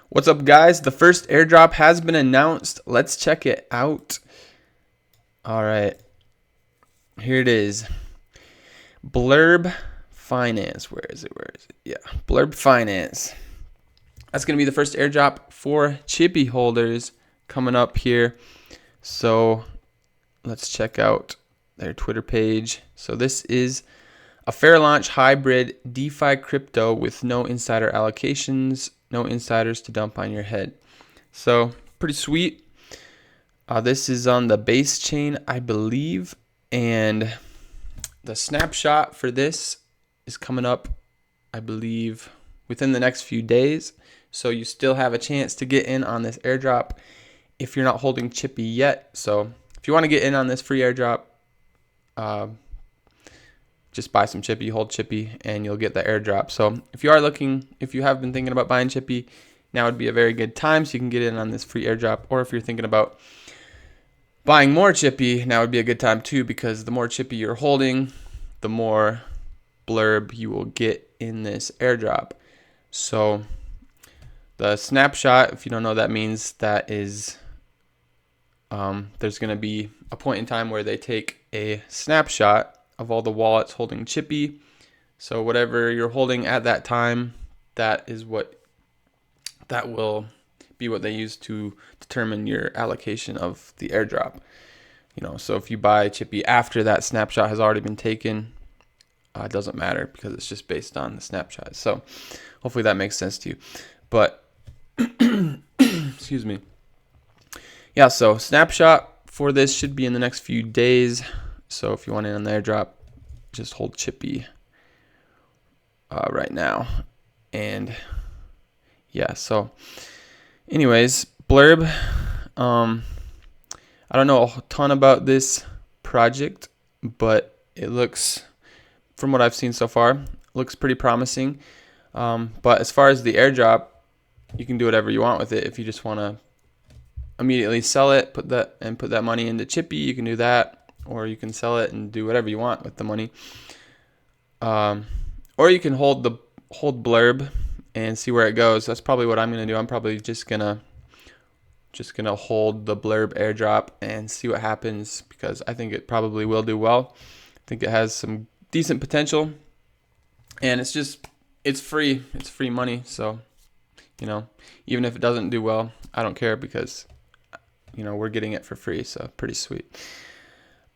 What's up, guys? The first airdrop has been announced. Let's check it out. All right, here it is. Blurb Finance. Where is it? Yeah, Blurb Finance. That's going to be the first airdrop for Chippy holders coming up here. So let's check out their Twitter page. So this is a fair launch hybrid DeFi crypto with no insider allocations, no insiders to dump on your head. So pretty sweet. This is on the base chain, I believe, and the snapshot for this is coming up, I believe, within the next few days. So you still have a chance to get in on this airdrop if you're not holding Chippy yet. So if you want to get in on this free airdrop, just buy some Chippy, hold Chippy, and you'll get the airdrop. So if you have been thinking about buying Chippy, now would be a very good time so you can get in on this free airdrop. Or if you're thinking about buying more Chippy, now would be a good time too, because the more Chippy you're holding, the more blurb you will get in this airdrop. So the snapshot, if you don't know what that means, that is there's going to be a point in time where they take a snapshot of all the wallets holding Chippy. So whatever you're holding at that time, that will be what they use to determine your allocation of the airdrop. So if you buy Chippy after that snapshot has already been taken, it doesn't matter because it's just based on the snapshot. So hopefully that makes sense to you. But excuse me. Yeah, so snapshot for this should be in the next few days. So if you want in on the airdrop, just hold Chippy right now. And yeah, so anyways, blurb. I don't know a ton about this project, but it looks, from what I've seen so far, looks pretty promising. But as far as the airdrop, you can do whatever you want with it. If you just want to immediately sell it, put that money into Chippy, you can do that, or you can sell it and do whatever you want with the money. Or you can hold blurb and see where it goes. That's probably what I'm gonna do. I'm probably just gonna hold the blurb airdrop and see what happens, because I think it probably will do well. I think it has some decent potential, and it's free. It's free money, so even if it doesn't do well, I don't care, because we're getting it for free, so pretty sweet.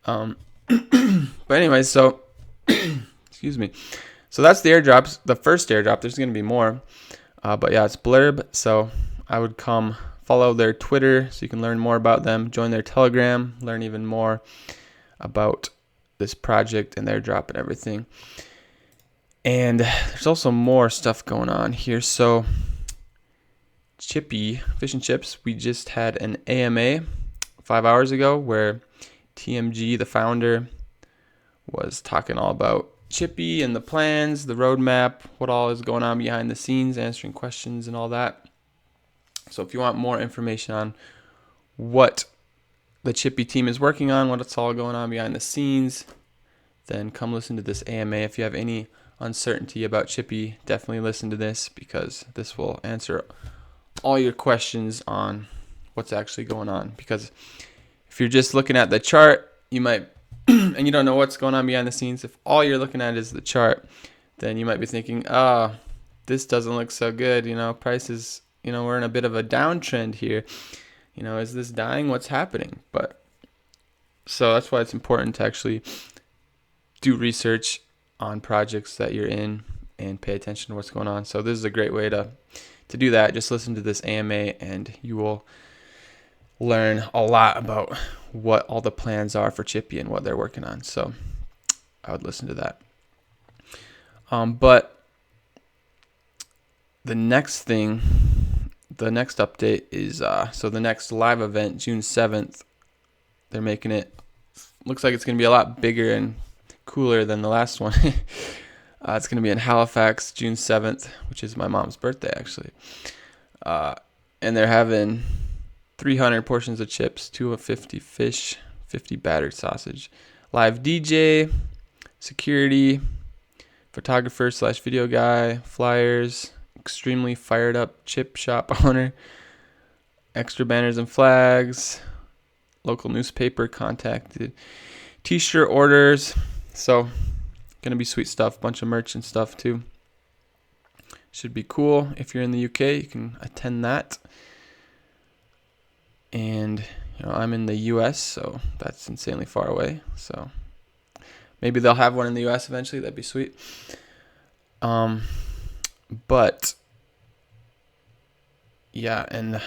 But anyways, so excuse me. So that's the airdrops, the first airdrop. There's going to be more, but yeah, it's blurb. So I would come follow their Twitter so you can learn more about them. Join their Telegram, learn even more about this project and their airdrop and everything. And there's also more stuff going on here. So Chippy Fish and Chips, we just had an AMA 5 hours ago where TMG, the founder, was talking all about Chippy and the plans, the roadmap, what all is going on behind the scenes, answering questions and all that. So if you want more information on what the Chippy team is working on, what's all going on behind the scenes, then come listen to this AMA. If you have any uncertainty about Chippy, definitely listen to this, because this will answer all your questions on what's actually going on. Because if you're just looking at the chart, you might and you don't know what's going on behind the scenes. If all you're looking at is the chart, then you might be thinking, this doesn't look so good. Prices, we're in a bit of a downtrend here. Is this dying? What's happening? But so that's why it's important to actually do research on projects that you're in and pay attention to what's going on. So this is a great way to do that. Just listen to this AMA and you will learn a lot about what all the plans are for Chippy and what they're working on. So I would listen to that. But the next update is so the next live event, June 7th, they're making it, looks like it's going to be a lot bigger and cooler than the last one. It's going to be in Halifax, June 7th, which is my mom's birthday, actually. And they're having 300 portions of chips, 250 fish, 50 battered sausage, live DJ, security, photographer / video guy, flyers, extremely fired up chip shop owner. Extra banners and flags. Local newspaper contacted. T-shirt orders. So, gonna be sweet stuff. Bunch of merch and stuff too. Should be cool. If you're in the UK, you can attend that. And I'm in the US, so that's insanely far away. So maybe they'll have one in the US eventually. That'd be sweet. But yeah, and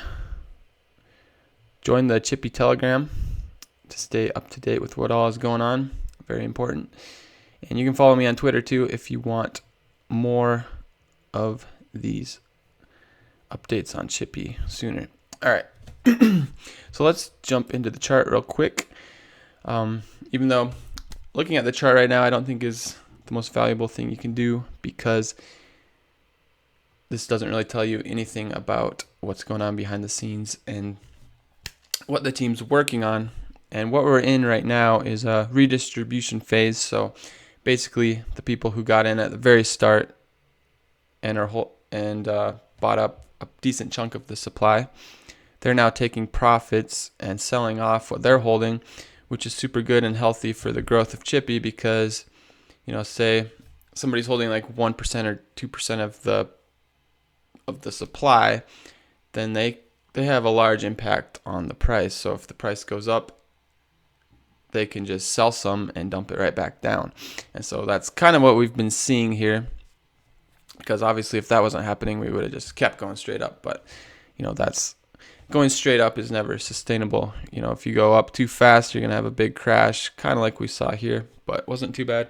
join the Chippy Telegram to stay up to date with what all is going on. Very important. And you can follow me on Twitter too if you want more of these updates on Chippy sooner. All right. So let's jump into the chart real quick. Even though looking at the chart right now I don't think is the most valuable thing you can do, because this doesn't really tell you anything about what's going on behind the scenes and what the team's working on. And what we're in right now is a redistribution phase. So basically the people who got in at the very start and bought up a decent chunk of the supply, they're now taking profits and selling off what they're holding, which is super good and healthy for the growth of Chippy, because say somebody's holding like 1% or 2% of the supply, then they have a large impact on the price. So if the price goes up, they can just sell some and dump it right back down. And so that's kind of what we've been seeing here, because obviously if that wasn't happening, we would have just kept going straight up. But that's going straight up is never sustainable. If you go up too fast, you're gonna have a big crash, kind of like we saw here, but it wasn't too bad.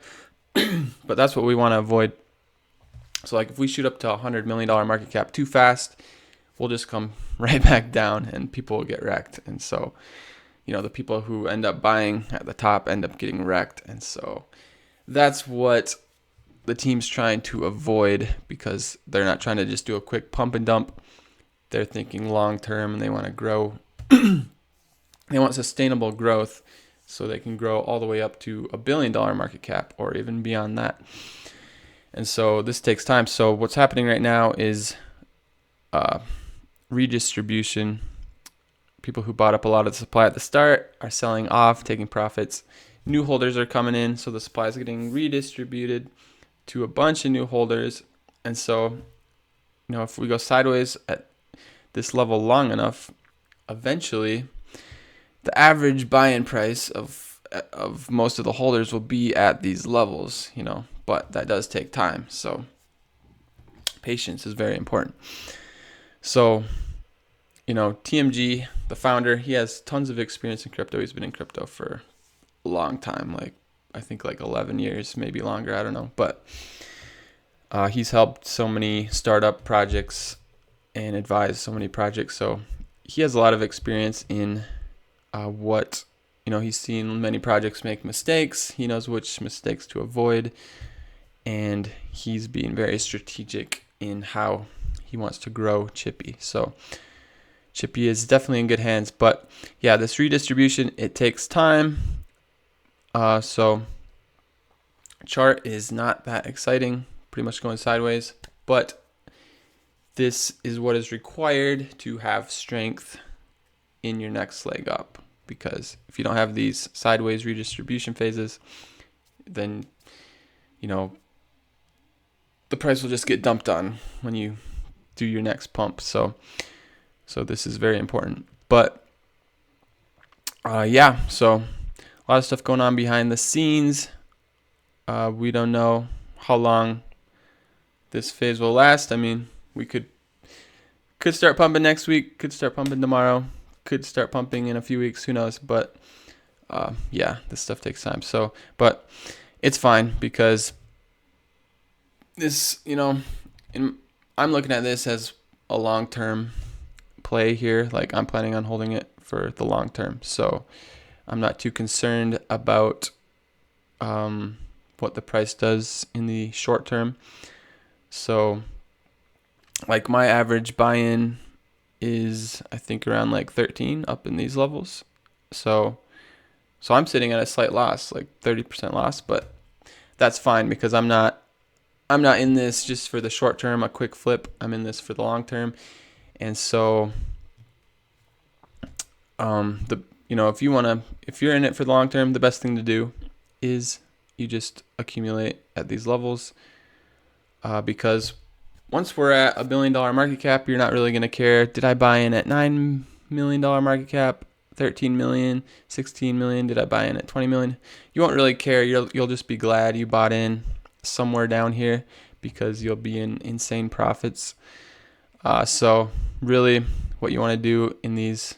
But that's what we want to avoid. So like if we shoot up to $100 million market cap too fast, we'll just come right back down and people will get wrecked. And so the people who end up buying at the top end up getting wrecked. And so that's what the team's trying to avoid, because they're not trying to just do a quick pump and dump. They're thinking long term, and they want to grow. They want sustainable growth, so they can grow all the way up to $1 billion market cap or even beyond that. And so this takes time. So what's happening right now is redistribution. People who bought up a lot of the supply at the start are selling off, taking profits. New holders are coming in, so the supply is getting redistributed to a bunch of new holders. And so, if we go sideways at this level long enough, eventually the average buy-in price of most of the holders will be at these levels, but that does take time. So patience is very important. So, TMG, the founder, he has tons of experience in crypto. He's been in crypto for a long time, I think 11 years, maybe longer, I don't know. But he's helped so many startup projects and advised so many projects. So he has a lot of experience in he's seen many projects make mistakes. He knows which mistakes to avoid. And he's being very strategic in how he wants to grow Chippy. So Chippy is definitely in good hands. But yeah, this redistribution, it takes time. So chart is not that exciting, pretty much going sideways, but this is what is required to have strength in your next leg up, because if you don't have these sideways redistribution phases, then the price will just get dumped on when you do your next pump. So this is very important. But so a lot of stuff going on behind the scenes. We don't know how long this phase will last. I mean, we could start pumping next week, could start pumping tomorrow, could start pumping in a few weeks, who knows. But this stuff takes time. So, but it's fine, because this, I'm looking at this as a long-term play here. Like, I'm planning on holding it for the long term. So I'm not too concerned about what the price does in the short term. So my average buy-in is, I think, around 13 up in these levels. So I'm sitting at a slight loss, 30% loss, but that's fine, because I'm not I'm not in this just for the short term, a quick flip. I'm in this for the long term. And so if you're in it for the long term, the best thing to do is you just accumulate at these levels, because once we're at $1 billion market cap, you're not really going to care. Did I buy in at $9 million market cap, 13 million, 16 million? Did I buy in at 20 million? You won't really care. You'll just be glad you bought in somewhere down here, because you'll be in insane profits. So really what you want to do in these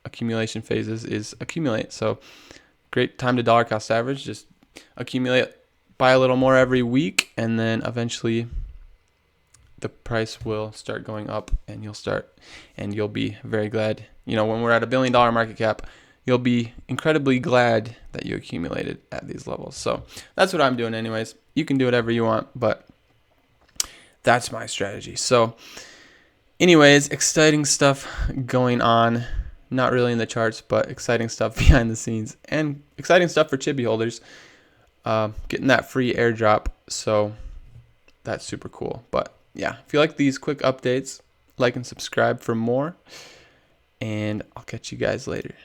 accumulation phases is accumulate. So great time to dollar cost average. Just accumulate, buy a little more every week, and then eventually the price will start going up, and you'll be very glad. When we're at $1 billion market cap, you'll be incredibly glad that you accumulated at these levels. So that's what I'm doing anyways. You can do whatever you want, but that's my strategy. So anyways, exciting stuff going on. Not really in the charts, but exciting stuff behind the scenes, and exciting stuff for CHIPPY holders. Getting that free airdrop, so that's super cool. But yeah, if you like these quick updates, like and subscribe for more, and I'll catch you guys later.